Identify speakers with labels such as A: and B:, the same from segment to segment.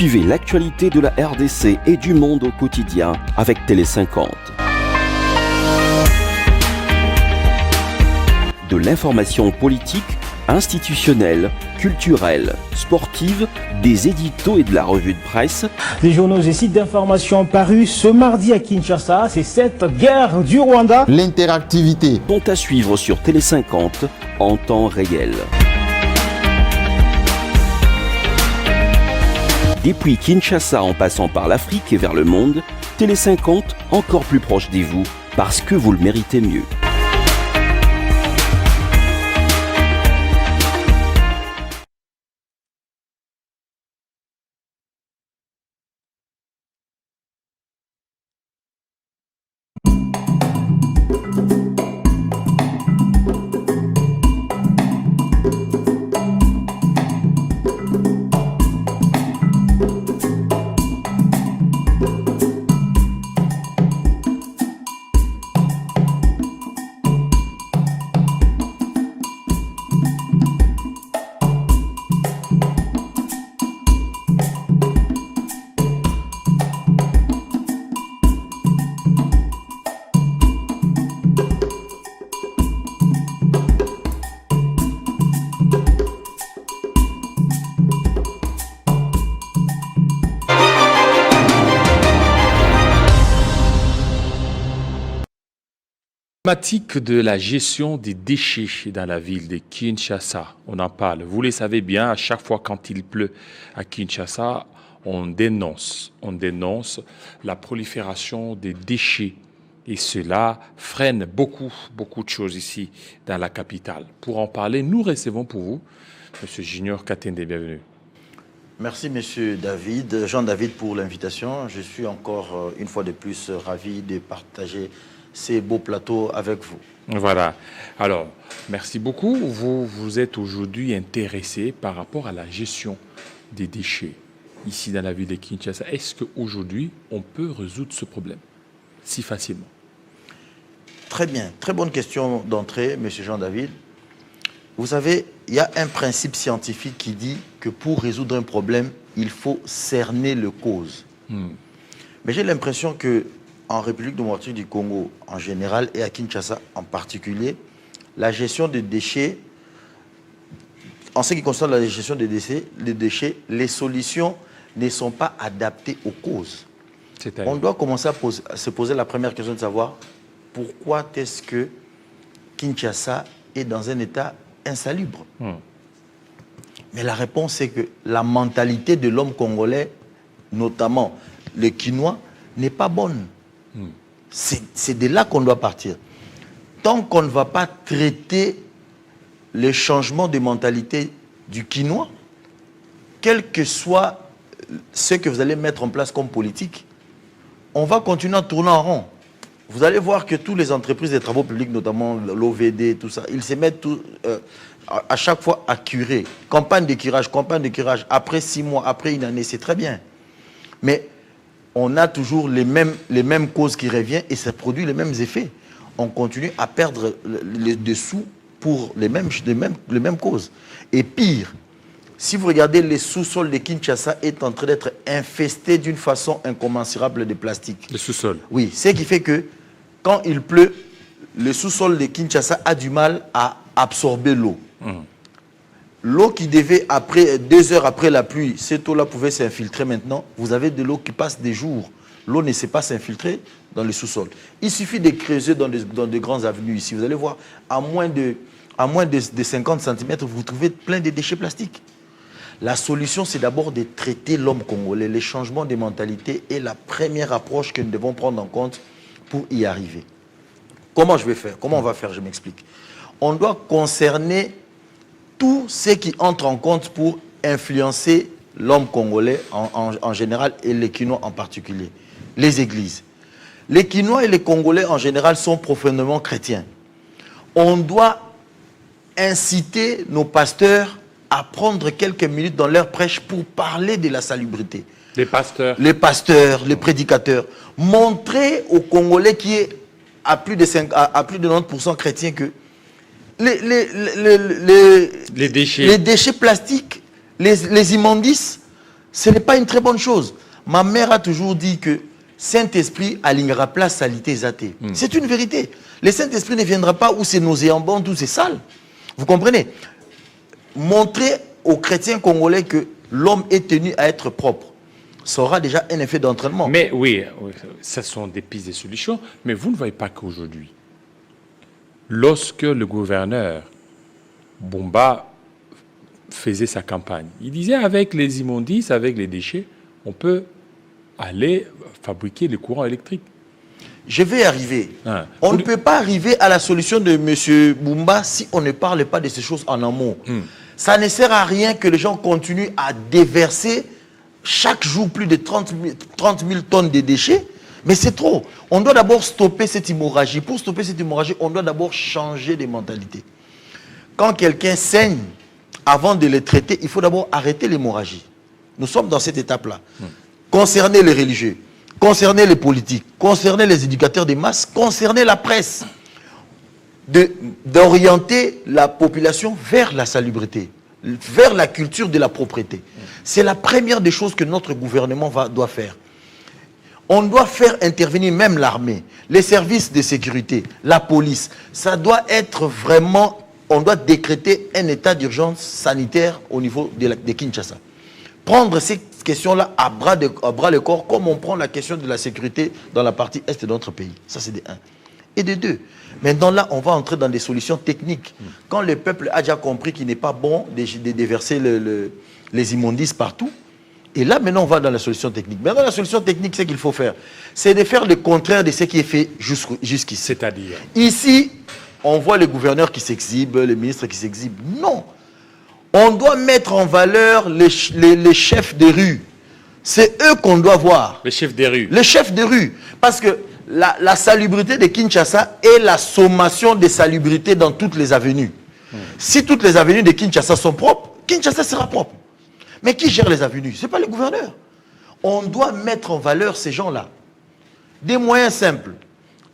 A: Suivez l'actualité de la RDC et du monde au quotidien avec Télé 50. De l'information politique, institutionnelle, culturelle, sportive, des éditos et de la revue de presse.
B: Des journaux et sites d'information parus ce mardi à Kinshasa, c'est cette guerre du Rwanda.
C: L'interactivité
A: Sont à suivre sur Télé 50 en temps réel. Depuis Kinshasa en passant par l'Afrique et vers le monde, Télé 50 encore plus proche de vous parce que vous le méritez mieux.
D: Thématique de la gestion des déchets dans la ville de Kinshasa. On en parle. Vous le savez bien, à chaque fois quand il pleut à Kinshasa, on dénonce la prolifération des déchets. Et cela freine beaucoup de choses ici dans la capitale. Pour en parler, nous recevons pour vous M. Junior Katende. Bienvenue.
C: Merci M. David, Jean-David pour l'invitation. Je suis encore une fois de plus ravi de partager ces beaux plateaux avec vous.
D: Voilà. Alors, merci beaucoup. Vous êtes aujourd'hui intéressé par rapport à la gestion des déchets ici dans la ville de Kinshasa. Est-ce qu'aujourd'hui, on peut résoudre ce problème si facilement?
C: Très bien. Très bonne question d'entrée, M. Jean-David. Vous savez, il y a un principe scientifique qui dit que pour résoudre un problème, il faut cerner les causes. Mais j'ai l'impression que en République démocratique du Congo en général et à Kinshasa en particulier, la gestion des déchets, en ce qui concerne la gestion des déchets, les solutions ne sont pas adaptées aux causes. On doit commencer à se poser la première question de savoir pourquoi est-ce que Kinshasa est dans un état insalubre. Mais la réponse c'est que la mentalité de l'homme congolais, notamment le Kinois, n'est pas bonne. C'est de là qu'on doit partir. Tant qu'on ne va pas traiter le changement de mentalité du Kinois, quel que soit ce que vous allez mettre en place comme politique, on va continuer à tourner en rond. Vous allez voir que toutes les entreprises des travaux publics, notamment l'OVD, tout ça, ils se mettent à chaque fois à curer. Campagne de curage, après 6 mois, après une année, c'est très bien. Mais on a toujours les mêmes causes qui reviennent et ça produit les mêmes effets. On continue à perdre les dessous pour les mêmes causes. Et pire, si vous regardez, les sous-sols de Kinshasa est en train d'être infestés d'une façon incommensurable de plastique.
D: Le sous-sol? Oui,
C: ce qui fait que quand il pleut, le sous-sol de Kinshasa a du mal à absorber l'eau. L'eau qui devait, 2 heures après la pluie, cette eau-là pouvait s'infiltrer maintenant. Vous avez de l'eau qui passe des jours. L'eau ne sait pas s'infiltrer dans le sous-sol. Il suffit de creuser dans de grandes avenues ici. Vous allez voir, à moins de 50 cm, vous trouvez plein de déchets plastiques. La solution, c'est d'abord de traiter l'homme congolais. Les changements de mentalité est la première approche que nous devons prendre en compte pour y arriver. Comment je vais faire? Comment on va faire? Je m'explique. On doit concerner tout ce qui entre en compte pour influencer l'homme congolais en général et les Kinois en particulier. Les églises. Les Kinois et les Congolais en général sont profondément chrétiens. On doit inciter nos pasteurs à prendre quelques minutes dans leur prêche pour parler de la salubrité.
D: Les pasteurs,
C: les prédicateurs. Montrer aux Congolais qui est à plus de 90% chrétiens que les déchets plastiques, les immondices Ce n'est pas une très bonne chose. Ma mère a toujours dit que Saint-Esprit alignera place salité zaté. C'est une vérité. Le Saint-Esprit ne viendra pas où c'est nauséabond, où c'est sale. Vous comprenez? Montrer aux chrétiens congolais que l'homme est tenu à être propre, ça aura déjà un effet d'entraînement.
D: Mais oui, ce sont des pistes de solutions, mais vous ne voyez pas qu'aujourd'hui, lorsque le gouverneur Bumba faisait sa campagne, il disait avec les immondices, avec les déchets, on peut aller fabriquer le courant électrique.
C: Je vais y arriver. On ne peut pas arriver à la solution de M. Bumba si on ne parle pas de ces choses en amont. Ça ne sert à rien que les gens continuent à déverser chaque jour plus de 30 000 tonnes de déchets. Mais c'est trop. On doit d'abord stopper cette hémorragie. Pour stopper cette hémorragie, on doit d'abord changer les mentalités. Quand quelqu'un saigne, avant de le traiter, il faut d'abord arrêter l'hémorragie. Nous sommes dans cette étape-là. Concerner les religieux, concerner les politiques, concerner les éducateurs des masses, concerner la presse, d'orienter la population vers la salubrité, vers la culture de la propreté. C'est la première des choses que notre gouvernement doit faire. On doit faire intervenir même l'armée, les services de sécurité, la police. Ça doit être vraiment, on doit décréter un état d'urgence sanitaire au niveau de Kinshasa. Prendre ces questions-là à bras le corps, comme on prend la question de la sécurité dans la partie est de notre pays. Ça, c'est de 1. Et de 2. Maintenant, là, on va entrer dans des solutions techniques. Quand le peuple a déjà compris qu'il n'est pas bon de déverser les immondices partout, et là, maintenant, on va dans la solution technique. Maintenant, la solution technique, c'est qu'il faut faire. C'est de faire le contraire de ce qui est fait jusqu'ici.
D: C'est-à-dire?
C: Ici, on voit les gouverneurs qui s'exhibent, les ministres qui s'exhibent. Non. On doit mettre en valeur les chefs des rues. C'est eux qu'on doit voir.
D: Les chefs des rues.
C: Les chefs des rues. Parce que la salubrité de Kinshasa est la sommation des salubrités dans toutes les avenues. Si toutes les avenues de Kinshasa sont propres, Kinshasa sera propre. Mais qui gère les avenues? Ce n'est pas le gouverneur. On doit mettre en valeur ces gens-là. Des moyens simples.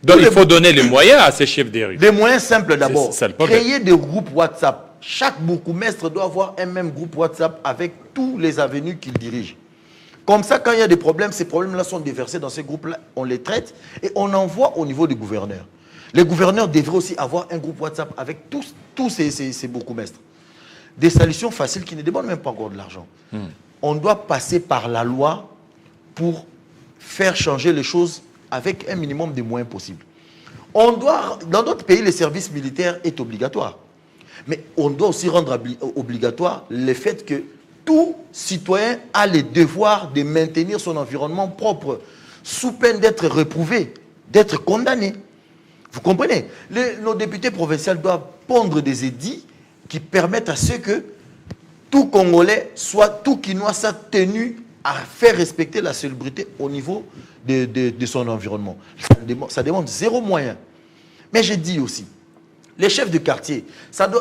D: Donc il faut donner les moyens à ces chefs des rues.
C: Des moyens simples d'abord.
D: Créer
C: Créer des groupes WhatsApp. Chaque bourgmestre doit avoir un même groupe WhatsApp avec tous les avenues qu'il dirige. Comme ça, quand il y a des problèmes, ces problèmes-là sont déversés dans ces groupes-là, on les traite et on envoie au niveau du gouverneur. Les gouverneurs devraient aussi avoir un groupe WhatsApp avec tous ces bourgmestres. Des solutions faciles qui ne demandent même pas encore de l'argent. On doit passer par la loi pour faire changer les choses avec un minimum de moyens possibles. Dans d'autres pays, le service militaire est obligatoire. Mais on doit aussi rendre obligatoire le fait que tout citoyen a le devoir de maintenir son environnement propre, sous peine d'être réprouvé, d'être condamné. Vous comprenez? Nos députés provinciaux doivent pondre des édits qui permettent à ce que tout Congolais, tout Kinois, soit tenu à faire respecter la salubrité au niveau de son environnement. Ça demande 0 moyen. Mais j'ai dit aussi, les chefs de quartier,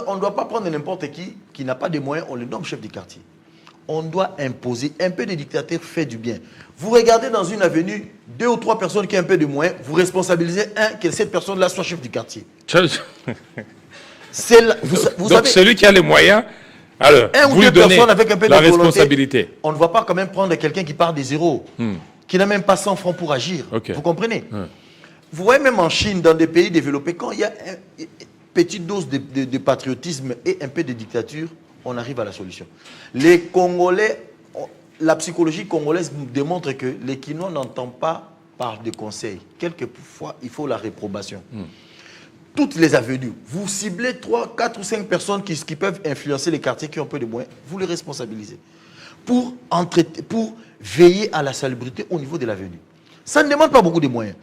C: on ne doit pas prendre n'importe qui n'a pas de moyens, on le nomme chef de quartier. On doit imposer un peu de dictateur fait du bien. Vous regardez dans une avenue, 2 ou 3 personnes qui ont un peu de moyens, vous responsabilisez que cette personne-là soit chef du quartier.
D: Donc celui qui a les moyens, alors,
C: un ou deux personnes avec un peu de
D: responsabilité.
C: On ne va pas quand même prendre quelqu'un qui part des zéros, qui n'a même pas 100 francs pour agir. Vous comprenez? Vous voyez même en Chine, dans des pays développés, quand il y a une petite dose de patriotisme et un peu de dictature, on arrive à la solution. Les Congolais, la psychologie congolaise nous démontre que les Kinois n'entendent pas par des conseils. Quelquefois, il faut la réprobation. Toutes les avenues, vous ciblez 3, 4 ou 5 personnes qui peuvent influencer les quartiers qui ont peu de moyens, vous les responsabilisez pour veiller à la salubrité au niveau de l'avenue. Ça ne demande pas beaucoup de moyens.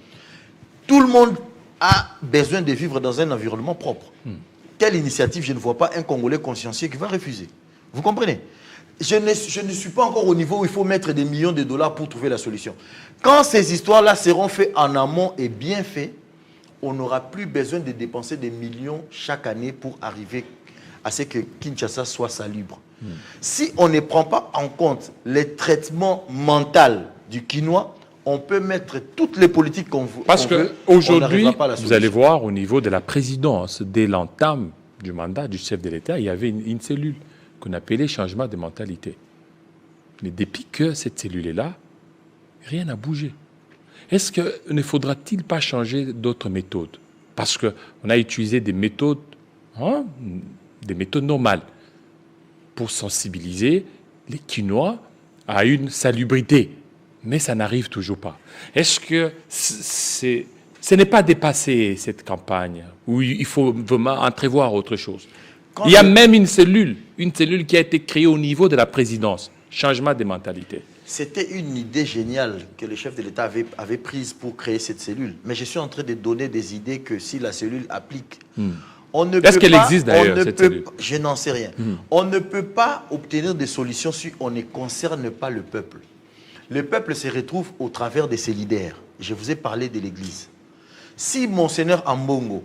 C: Tout le monde a besoin de vivre dans un environnement propre. Telle initiative, je ne vois pas un Congolais consciencieux qui va refuser. Vous comprenez? Je ne suis pas encore au niveau où il faut mettre des millions de dollars pour trouver la solution. Quand ces histoires-là seront faites en amont et bien faites, on n'aura plus besoin de dépenser des millions chaque année pour arriver à ce que Kinshasa soit salubre. Si on ne prend pas en compte les traitements mentaux du Kinois, on peut mettre toutes les politiques qu'on veut.
D: Parce qu'aujourd'hui, vous allez voir, au niveau de la présidence, dès l'entame du mandat du chef de l'État, il y avait une cellule qu'on appelait changement de mentalité. Mais depuis que cette cellule est là, rien n'a bougé. Est-ce que ne faudra-t-il pas changer d'autres méthodes? Parce qu'on a utilisé des méthodes normales pour sensibiliser les Kinois à une salubrité. Mais ça n'arrive toujours pas. Est-ce que ce n'est pas dépassé, cette campagne, où il faut vraiment entrevoir autre chose? Il y a même une cellule qui a été créée au niveau de la présidence. Changement des mentalités.
C: C'était une idée géniale que le chef de l'État avait prise pour créer cette cellule. Mais je suis en train de donner des idées que si la cellule applique,
D: Est-ce qu'elle existe d'ailleurs, cette cellule?
C: Je n'en sais rien. On ne peut pas obtenir des solutions si on ne concerne pas le peuple. Le peuple se retrouve au travers de ses leaders. Je vous ai parlé de l'Église. Si Monseigneur Ambongo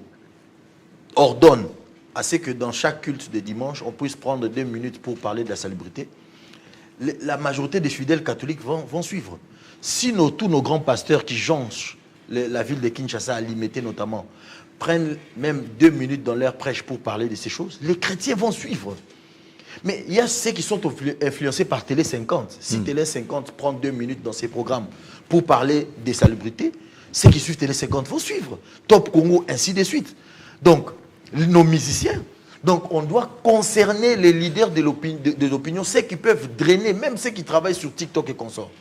C: ordonne à ce que dans chaque culte de dimanche, on puisse prendre 2 minutes pour parler de la salubrité, la majorité des fidèles catholiques vont suivre. Si tous nos grands pasteurs qui jonchent la ville de Kinshasa, à Limité notamment, prennent même 2 minutes dans leur prêche pour parler de ces choses, les chrétiens vont suivre. Mais il y a ceux qui sont influencés par Télé 50. Si Télé 50 prend 2 minutes dans ses programmes pour parler des salubrités, ceux qui suivent Télé 50 vont suivre. Top Congo, ainsi de suite. Donc, nos musiciens. Donc, on doit concerner les leaders de l'opinion, ceux qui peuvent drainer, même ceux qui travaillent sur TikTok et consorts.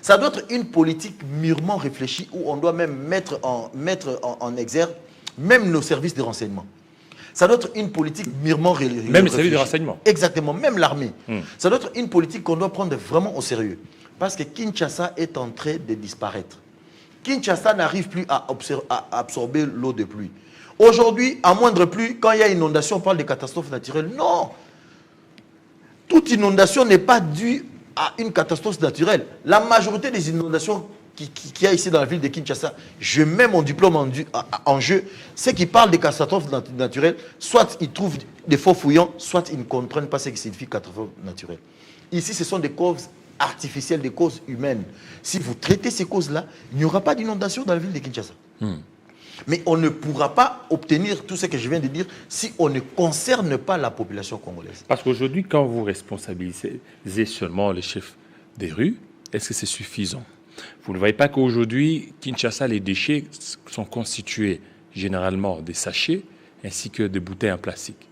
C: Ça doit être une politique mûrement réfléchie où on doit même mettre en exergue même nos services de renseignement. Ça doit être une politique mûrement réfléchie.
D: Même les services de renseignement.
C: Exactement, même l'armée. Ça doit être une politique qu'on doit prendre vraiment au sérieux. Parce que Kinshasa est en train de disparaître. Kinshasa n'arrive plus à absorber l'eau de pluie. Aujourd'hui, à moindre pluie, quand il y a inondation, on parle de catastrophes naturelles. Non! Toute inondation n'est pas due à une catastrophe naturelle. La majorité des inondations qu'il y a ici dans la ville de Kinshasa, je mets mon diplôme en jeu, ceux qui parlent des catastrophes naturelles, soit ils trouvent des faux fouillants, soit ils ne comprennent pas ce qui signifie catastrophe naturelle. Ici, ce sont des causes artificielles, des causes humaines. Si vous traitez ces causes-là, il n'y aura pas d'inondation dans la ville de Kinshasa. Mais on ne pourra pas obtenir tout ce que je viens de dire si on ne concerne pas la population congolaise.
D: Parce qu'aujourd'hui, quand vous responsabilisez seulement les chefs des rues, est-ce que c'est suffisant? Vous ne voyez pas qu'aujourd'hui, Kinshasa, les déchets sont constitués généralement des sachets ainsi que des bouteilles en plastique.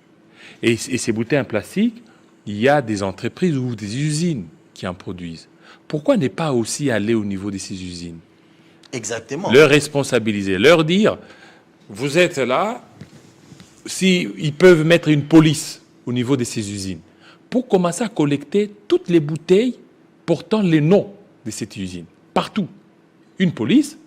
D: Et ces bouteilles en plastique, il y a des entreprises ou des usines qui en produisent. Pourquoi ne pas aussi aller au niveau de ces usines?
C: Exactement.
D: Leur responsabiliser, leur dire, vous êtes là, si ils peuvent mettre une police au niveau de ces usines pour commencer à collecter toutes les bouteilles portant les noms de cette usine, partout. Une police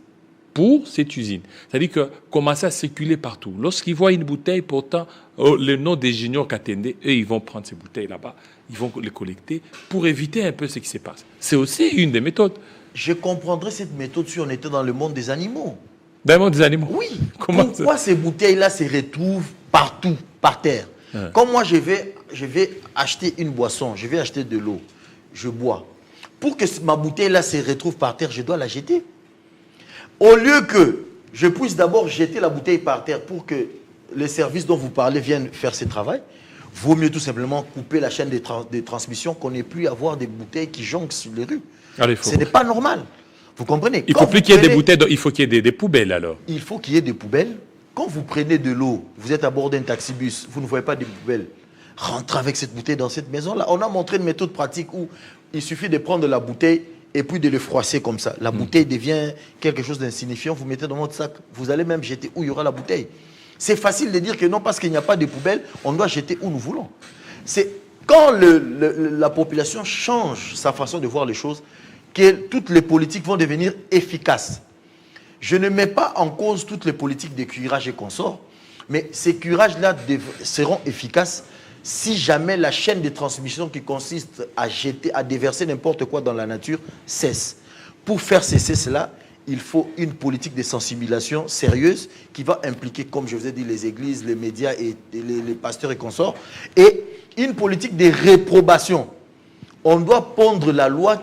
D: pour cette usine. C'est-à-dire que commencer à circuler partout. Lorsqu'ils voient une bouteille portant le nom des juniors Katende, eux, ils vont prendre ces bouteilles là-bas, ils vont les collecter pour éviter un peu ce qui se passe. C'est aussi une des méthodes.
C: Je comprendrais cette méthode si on était dans le monde des animaux.
D: Dans le monde des animaux?
C: Oui. Pourquoi ces bouteilles-là se retrouvent partout, par terre? Comme moi, je vais acheter une boisson, je vais acheter de l'eau, je bois. Pour que ma bouteille-là se retrouve par terre, je dois la jeter. Au lieu que je puisse d'abord jeter la bouteille par terre pour que les services dont vous parlez viennent faire ce travail, vaut mieux tout simplement couper la chaîne de transmission, qu'on n'ait plus à avoir des bouteilles qui jonquent sur les rues. Ce n'est pas normal. Vous comprenez?
D: Il ne faut plus qu'il y ait des bouteilles, il faut qu'il y ait des poubelles alors.
C: Il faut qu'il y ait des poubelles. Quand vous prenez de l'eau, vous êtes à bord d'un taxibus, vous ne voyez pas des poubelles. Rentrez avec cette bouteille dans cette maison-là. On a montré une méthode pratique où il suffit de prendre la bouteille et puis de le froisser comme ça. La bouteille devient quelque chose d'insignifiant. Vous mettez dans votre sac. Vous allez même jeter où il y aura la bouteille. C'est facile de dire que non, parce qu'il n'y a pas de poubelle, on doit jeter où nous voulons. C'est quand la population change sa façon de voir les choses que toutes les politiques vont devenir efficaces. Je ne mets pas en cause toutes les politiques de curage et consorts, mais ces curages-là seront efficaces si jamais la chaîne de transmission qui consiste à déverser n'importe quoi dans la nature cesse. Pour faire cesser cela, il faut une politique de sensibilisation sérieuse qui va impliquer, comme je vous ai dit, les églises, les médias et les pasteurs et consorts, et une politique de réprobation. On doit pondre la loi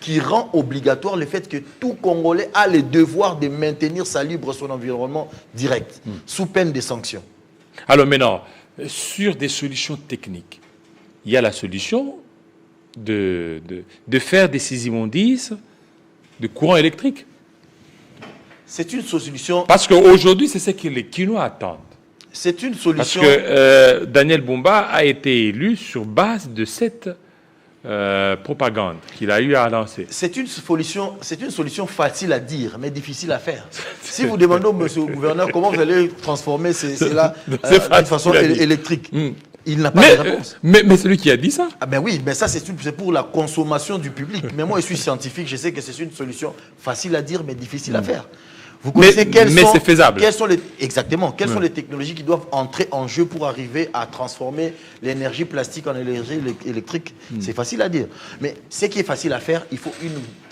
C: qui rend obligatoire le fait que tout Congolais a le devoir de maintenir salubre son environnement direct, sous peine de sanctions.
D: Alors maintenant, sur des solutions techniques, il y a la solution de faire de ces immondices de courant électrique.
C: C'est une solution.
D: Parce qu'aujourd'hui, c'est ce que les Kinois attendent.
C: C'est une
D: Parce
C: solution.
D: que Daniel Bumba a été élu sur base de cette propagande qu'il a eu à lancer.
C: C'est une solution facile à dire, mais difficile à faire. Si vous demandez au monsieur le gouverneur comment vous allez transformer cela d'une façon électrique, il n'a pas de réponse.
D: Mais celui qui a dit ça.
C: Ah ben oui, mais ça c'est pour la consommation du public. Mais moi je suis scientifique, je sais que c'est une solution facile à dire, mais difficile à faire. Vous connaissez
D: mais c'est faisable.
C: Exactement. Quelles sont les technologies qui doivent entrer en jeu pour arriver à transformer l'énergie plastique en énergie électrique? C'est facile à dire. Mais ce qui est facile à faire, il faut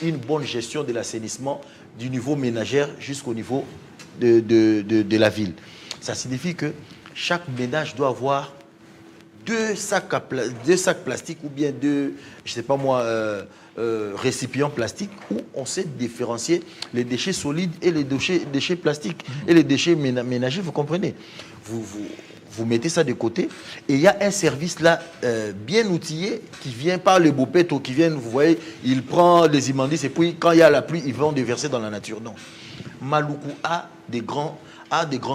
C: une bonne gestion de l'assainissement du niveau ménagère jusqu'au niveau de la ville. Ça signifie que chaque ménage doit avoir deux sacs plastiques ou bien deux, je sais pas moi, récipients plastiques où on sait différencier les déchets solides et les déchets plastiques et les déchets ménagers, vous comprenez. Vous mettez ça de côté et il y a un service là bien outillé qui vient par le Bopeto, qui vient, vous voyez, il prend les immondices et puis quand il y a la pluie, ils vont déverser dans la nature. Non. Maluku a des grands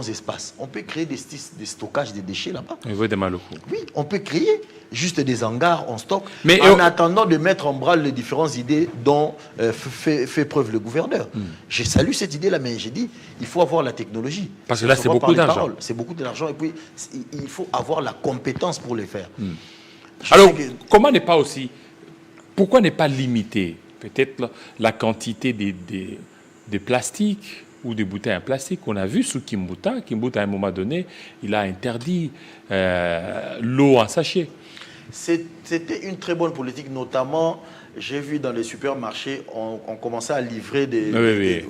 C: espaces. On peut créer des stockages de déchets là-bas. Oui, on peut créer juste des hangars, on stocke, mais en attendant de mettre en branle les différentes idées dont fait preuve le gouverneur. J'ai salué cette idée-là, mais j'ai dit, il faut avoir la technologie.
D: Parce que là, c'est beaucoup d'argent.
C: C'est beaucoup d'argent et puis il faut avoir la compétence pour le faire.
D: Alors, pourquoi ne pas limiter peut-être la quantité des plastiques ou des bouteilles en plastique qu'on a vu sous Kimbuta. Kimbuta, à un moment donné, il a interdit l'eau en sachet.
C: C'était une très bonne politique, notamment, j'ai vu dans les supermarchés, on commençait à livrer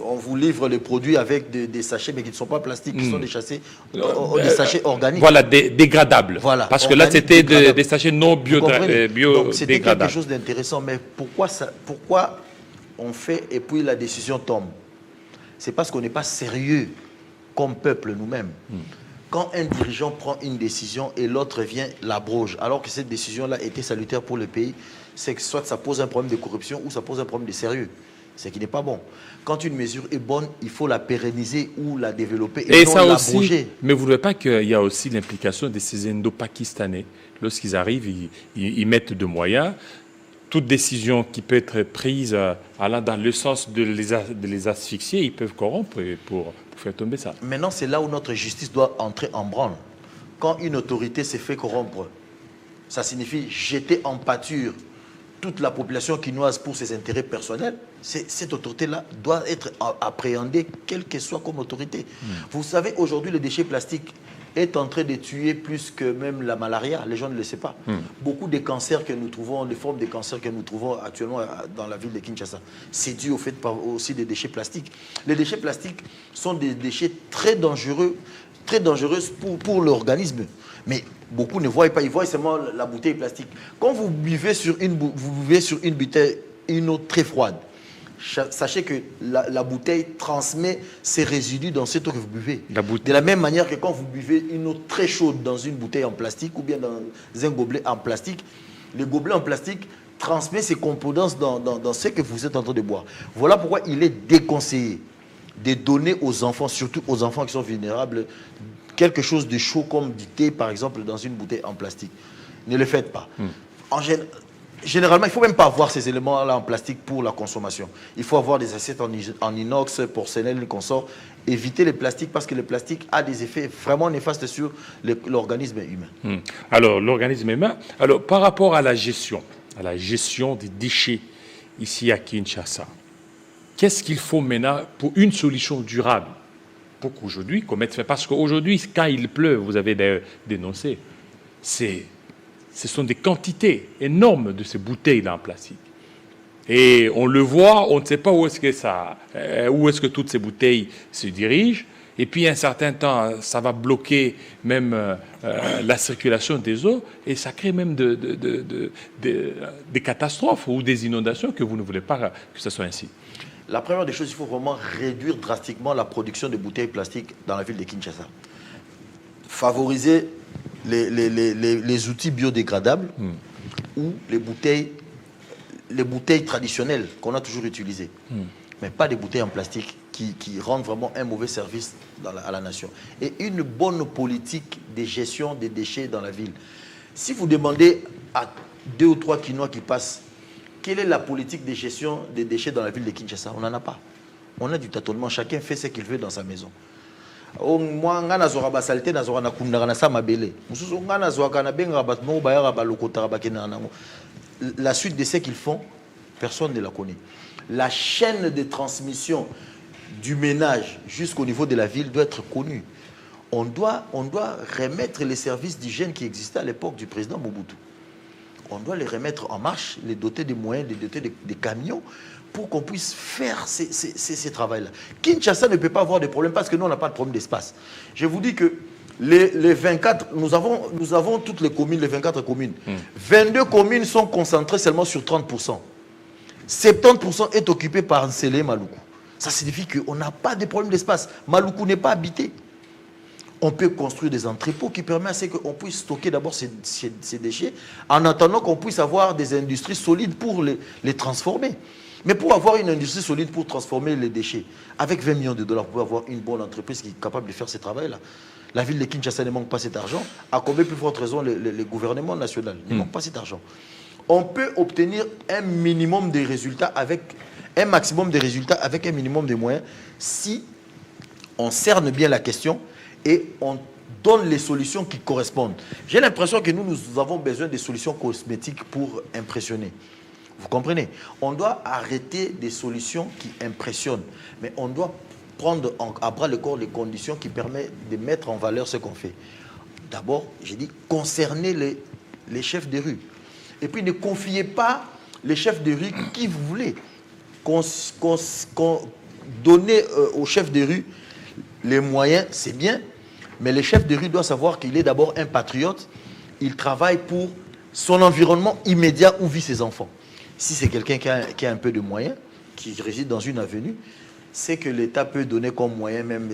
C: on vous livre les produits avec des sachets, mais qui ne sont pas plastiques, qui sont des sachets organiques.
D: Voilà, dégradables.
C: Voilà,
D: parce que là, c'était des sachets non biodégradables.
C: C'était quelque chose d'intéressant, mais pourquoi on fait et puis la décision tombe? C'est parce qu'on n'est pas sérieux comme peuple nous-mêmes. Quand un dirigeant prend une décision et l'autre vient l'abroge, alors que cette décision-là était salutaire pour le pays, c'est que soit ça pose un problème de corruption ou ça pose un problème de sérieux. Ce qui n'est pas bon. Quand une mesure est bonne, il faut la pérenniser ou la développer et non l'abroger.
D: Mais vous ne voulez pas qu'il y a aussi l'implication de ces Indo-Pakistanais. Lorsqu'ils arrivent, ils mettent de moyens. Toute décision qui peut être prise allant dans le sens de les asphyxier, ils peuvent corrompre pour faire tomber ça.
C: Maintenant, c'est là où notre justice doit entrer en branle. Quand une autorité s'est fait corrompre, ça signifie jeter en pâture toute la population quinoise pour ses intérêts personnels. Cette autorité-là doit être appréhendée, quelle qu'elle soit comme autorité. Vous savez, aujourd'hui, les déchets plastiques est en train de tuer plus que même la malaria. Les gens ne le savent pas. Beaucoup des cancers que nous trouvons, les formes de cancers que nous trouvons actuellement dans la ville de Kinshasa, c'est dû au fait aussi des déchets plastiques. Les déchets plastiques sont des déchets très dangereux pour l'organisme. Mais beaucoup ne voient pas, ils voient seulement la bouteille plastique. Quand vous buvez sur une bouteille, une eau très froide, sachez que la bouteille transmet ses résidus dans cette eau que vous buvez. De la même manière que quand vous buvez une eau très chaude dans une bouteille en plastique ou bien dans un gobelet en plastique, le gobelet en plastique transmet ses composantes dans ce que vous êtes en train de boire. Voilà pourquoi il est déconseillé de donner aux enfants, surtout aux enfants qui sont vulnérables, quelque chose de chaud comme du thé, par exemple, dans une bouteille en plastique. Ne le faites pas. Généralement, il ne faut même pas avoir ces éléments-là en plastique pour la consommation. Il faut avoir des assiettes en inox, porcelaine, consort. Éviter les plastiques parce que le plastique a des effets vraiment néfastes sur l'organisme humain.
D: Alors, l'organisme humain, alors par rapport à la gestion des déchets ici à Kinshasa, qu'est-ce qu'il faut maintenant pour une solution durable pour qu'aujourd'hui, parce qu'aujourd'hui, quand il pleut, vous avez dénoncé, ce sont des quantités énormes de ces bouteilles-là en plastique. Et on le voit, on ne sait pas où est-ce que toutes ces bouteilles se dirigent. Et puis, un certain temps, ça va bloquer même la circulation des eaux et ça crée même des catastrophes ou des inondations que vous ne voulez pas que ce soit ainsi.
C: La première des choses, il faut vraiment réduire drastiquement la production de bouteilles plastiques dans la ville de Kinshasa. Favoriser les outils biodégradables ou les bouteilles les bouteilles traditionnelles qu'on a toujours utilisées, mais pas des bouteilles en plastique qui rendent vraiment un mauvais service à la nation. Et une bonne politique de gestion des déchets dans la ville. Si vous demandez à 2 ou 3 Kinois qui passent, quelle est la politique de gestion des déchets dans la ville de Kinshasa? On n'en a pas. On a du tâtonnement. Chacun fait ce qu'il veut dans sa maison. Moi, la suite de ce qu'ils font, personne ne la connaît. La chaîne de transmission du ménage jusqu'au niveau de la ville doit être connue. On doit remettre les services d'hygiène qui existaient à l'époque du président Mobutu. On doit les remettre en marche, les doter des moyens, les doter des camions pour qu'on puisse faire ces travaux-là. Kinshasa ne peut pas avoir de problème parce que nous, on n'a pas de problème d'espace. Je vous dis que les 24, nous avons toutes les communes, les 24 communes. 22 communes sont concentrées seulement sur 30%. 70% est occupé par Nsele et Maluku. Ça signifie qu'on n'a pas de problème d'espace. Maluku n'est pas habité. On peut construire des entrepôts qui permettent à ce qu'on puisse stocker d'abord ces déchets en attendant qu'on puisse avoir des industries solides pour les transformer. Mais pour avoir une industrie solide pour transformer les déchets, avec 20 millions de dollars, vous pouvez avoir une bonne entreprise qui est capable de faire ce travail-là. La ville de Kinshasa ne manque pas cet argent. À combien plus forte raison les gouvernements nationaux ne manquent pas cet argent. On peut obtenir un minimum de résultats avec un maximum de résultats avec un minimum de moyens si on cerne bien la question et on donne les solutions qui correspondent. J'ai l'impression que nous avons besoin de solutions cosmétiques pour impressionner. Vous comprenez? On doit arrêter des solutions qui impressionnent, mais on doit prendre à bras le corps les conditions qui permettent de mettre en valeur ce qu'on fait. D'abord, j'ai dit, concerner les chefs de rue. Et puis, ne confiez pas les chefs de rue qui vous voulez. Donner aux chefs de rue les moyens, c'est bien, mais le chef de rue doit savoir qu'il est d'abord un patriote. Il travaille pour son environnement immédiat où vivent ses enfants. Si c'est quelqu'un qui a un peu de moyens, qui réside dans une avenue, c'est que l'État peut donner comme moyen même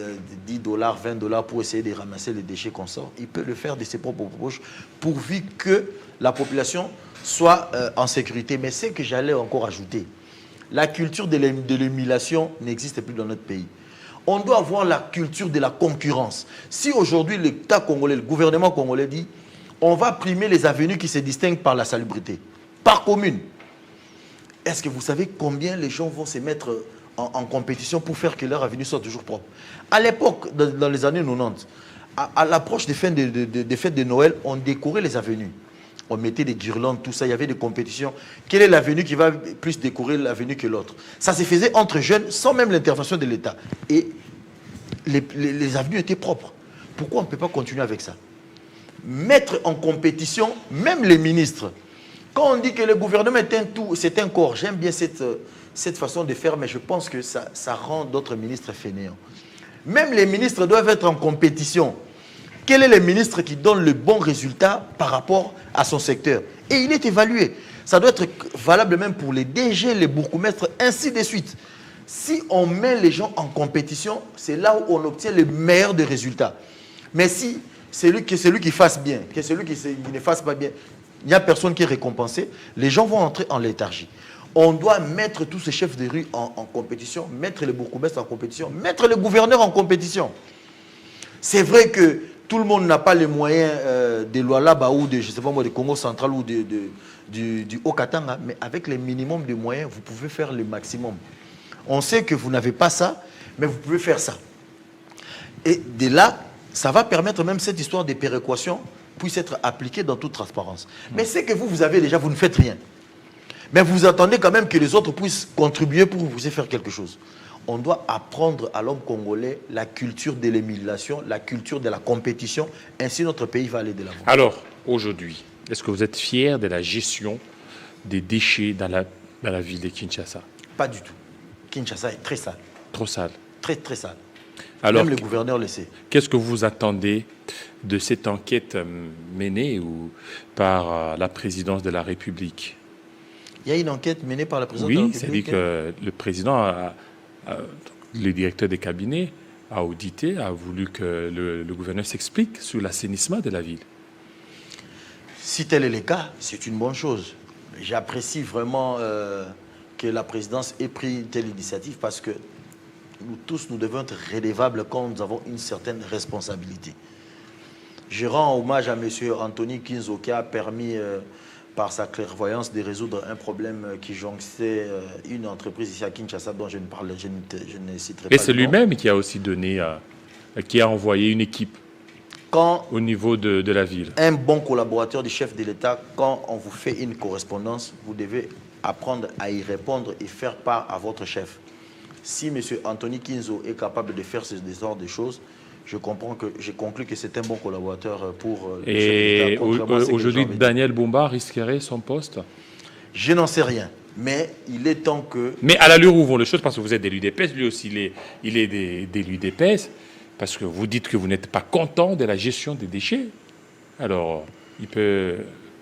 C: 10 dollars, 20 dollars pour essayer de ramasser les déchets qu'on sort. Il peut le faire de ses propres poches pourvu que la population soit en sécurité. Mais ce que j'allais encore ajouter, la culture de l'émulation n'existe plus dans notre pays. On doit avoir la culture de la concurrence. Si aujourd'hui l'État congolais, le gouvernement congolais dit on va primer les avenues qui se distinguent par la salubrité, par commune, est-ce que vous savez combien les gens vont se mettre en compétition pour faire que leur avenue soit toujours propre? À l'époque, dans les années 90, à l'approche des fêtes de Noël, on décorait les avenues. On mettait des guirlandes, tout ça, il y avait des compétitions. Quelle est l'avenue qui va plus décorer l'avenue que l'autre? Ça se faisait entre jeunes, sans même l'intervention de l'État. Et les avenues étaient propres. Pourquoi on ne peut pas continuer avec ça? Mettre en compétition, même les ministres. Quand on dit que le gouvernement est un tout, c'est un corps, j'aime bien cette façon de faire, mais je pense que ça rend d'autres ministres fainéants. Même les ministres doivent être en compétition. Quel est le ministre qui donne le bon résultat par rapport à son secteur? Et il est évalué. Ça doit être valable même pour les DG, les bourgmestres, ainsi de suite. Si on met les gens en compétition, c'est là où on obtient le meilleur des résultats. Mais si c'est celui qui fasse bien, que celui qui ne fasse pas bien, il n'y a personne qui est récompensé, les gens vont entrer en léthargie. On doit mettre tous ces chefs de rue en compétition, mettre les bourgmestres en compétition, mettre les gouverneurs en compétition. C'est vrai que tout le monde n'a pas les moyens des Lualaba ou de, je sais pas moi, du Congo central ou du Haut-Katanga, mais avec les minimums de moyens, vous pouvez faire le maximum. On sait que vous n'avez pas ça, mais vous pouvez faire ça. Et de là, ça va permettre même cette histoire de péréquation puisse être appliquée dans toute transparence. Mais c'est que vous avez déjà, vous ne faites rien. Mais vous attendez quand même que les autres puissent contribuer pour vous faire quelque chose. On doit apprendre à l'homme congolais la culture de l'émulation, la culture de la compétition. Ainsi, notre pays va aller de l'avant.
D: Alors, aujourd'hui, est-ce que vous êtes fier de la gestion des déchets dans la ville de Kinshasa?
C: Pas du tout. Kinshasa est très sale.
D: Trop sale.
C: Très, très sale.
D: Alors,
C: même le gouverneur le sait.
D: Qu'est-ce que vous attendez de cette enquête menée par la présidence de la République?
C: Il y a une enquête menée par la présidence de la République.
D: Oui, c'est-à-dire que le président, le directeur des cabinets, a audité, a voulu que le gouverneur s'explique sur l'assainissement de la ville.
C: Si tel est le cas, c'est une bonne chose. j'apprécie vraiment que la présidence ait pris une telle initiative parce que nous tous, nous devons être redevables quand nous avons une certaine responsabilité. Je rends hommage à M. Anthony Kinzo qui a permis, par sa clairvoyance, de résoudre un problème qui jonchait une entreprise ici à Kinshasa dont je ne citerai pas.
D: Et c'est lui-même qui a aussi donné, qui a envoyé une équipe au niveau de la ville.
C: Un bon collaborateur du chef de l'État, quand on vous fait une correspondance, vous devez apprendre à y répondre et faire part à votre chef. Si M. Anthony Kinzo est capable de faire ce genre de choses, je conclus que c'est un bon collaborateur pour le chef de l'État.
D: Aujourd'hui, Daniel Bumba risquerait son poste?
C: Je n'en sais rien, mais il est temps que...
D: Mais à l'allure où vont les choses, parce que vous êtes de l'UDPS, lui aussi il est de l'UDPS, parce que vous dites que vous n'êtes pas content de la gestion des déchets. Alors, il peut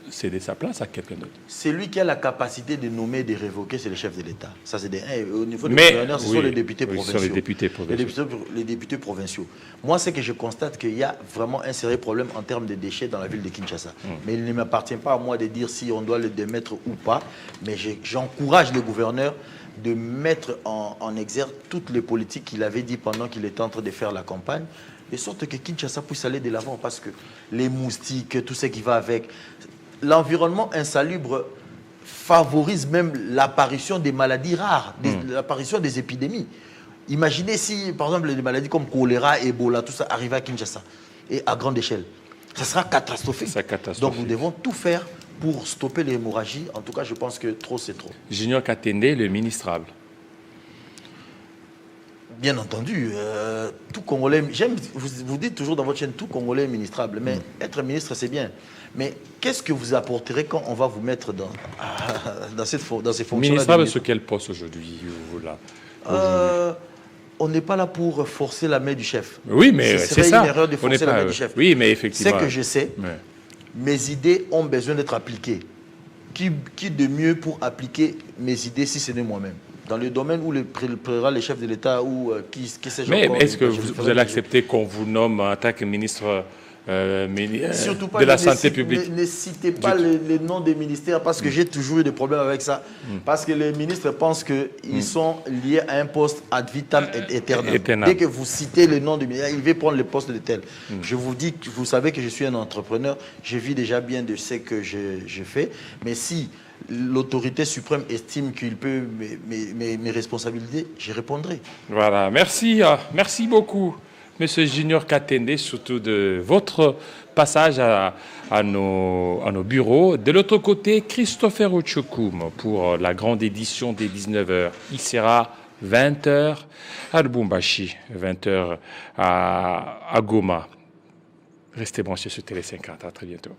D: céder sa place à quelqu'un d'autre.
C: C'est lui qui a la capacité de nommer et de révoquer, c'est le chef de l'État. Ça, c'est au niveau des gouverneurs, ce sont les députés provinciaux.
D: Ce sont les députés provinciaux.
C: Les députés provinciaux. Moi, c'est que je constate qu'il y a vraiment un sérieux problème en termes de déchets dans la ville de Kinshasa. Mais il ne m'appartient pas à moi de dire si on doit le démettre ou pas. Mais j'encourage les gouverneurs de mettre en exergue toutes les politiques qu'il avait dit pendant qu'il était en train de faire la campagne, de sorte que Kinshasa puisse aller de l'avant, parce que les moustiques, tout ce qui va avec, l'environnement insalubre favorise même l'apparition des maladies rares, l'apparition des épidémies. Imaginez si, par exemple, des maladies comme choléra, Ebola, tout ça arrivait à Kinshasa et à grande échelle. Ça sera catastrophique. Donc nous devons tout faire pour stopper l'hémorragie. En tout cas, je pense que trop, c'est trop.
D: Junior Katende, le ministrable.
C: Bien entendu, tout Congolais, vous dites toujours dans votre chaîne, tout Congolais est ministrable, mais être ministre, c'est bien. Mais qu'est-ce que vous apporterez quand on va vous mettre dans ces fonctions-là?
D: Ministrable, sur quel poste aujourd'hui
C: on n'est pas là pour forcer la main du chef.
D: Oui, mais c'est ça.
C: Une erreur de forcer la main du chef.
D: Oui, mais effectivement.
C: C'est que je sais, mes idées ont besoin d'être appliquées. Qui de mieux pour appliquer mes idées si ce n'est moi-même? Dans le domaine où le chef de l'État ou qui sais-je
D: encore... Mais est-ce que vous allez
C: accepter
D: qu'on vous nomme en tant que ministre
C: surtout pas
D: de la santé publique?
C: Ne citez pas les noms des ministères, parce que j'ai toujours eu des problèmes avec ça. Parce que les ministres pensent qu'ils sont liés à un poste ad vitam aeternam. Dès que vous citez le nom du ministère, il va prendre le poste de tel. Je vous dis, vous savez que je suis un entrepreneur, je vis déjà bien de ce que je fais. Mais si l'autorité suprême estime qu'il peut mes responsabilités, j'y répondrai.
D: Voilà, merci beaucoup, Monsieur Junior Katende, surtout de votre passage à nos bureaux. De l'autre côté, Christopher Ochokoum pour la grande édition des 19h. Il sera 20h à Lubumbashi, 20h à Goma. Restez branchés sur Télé 50. À très bientôt.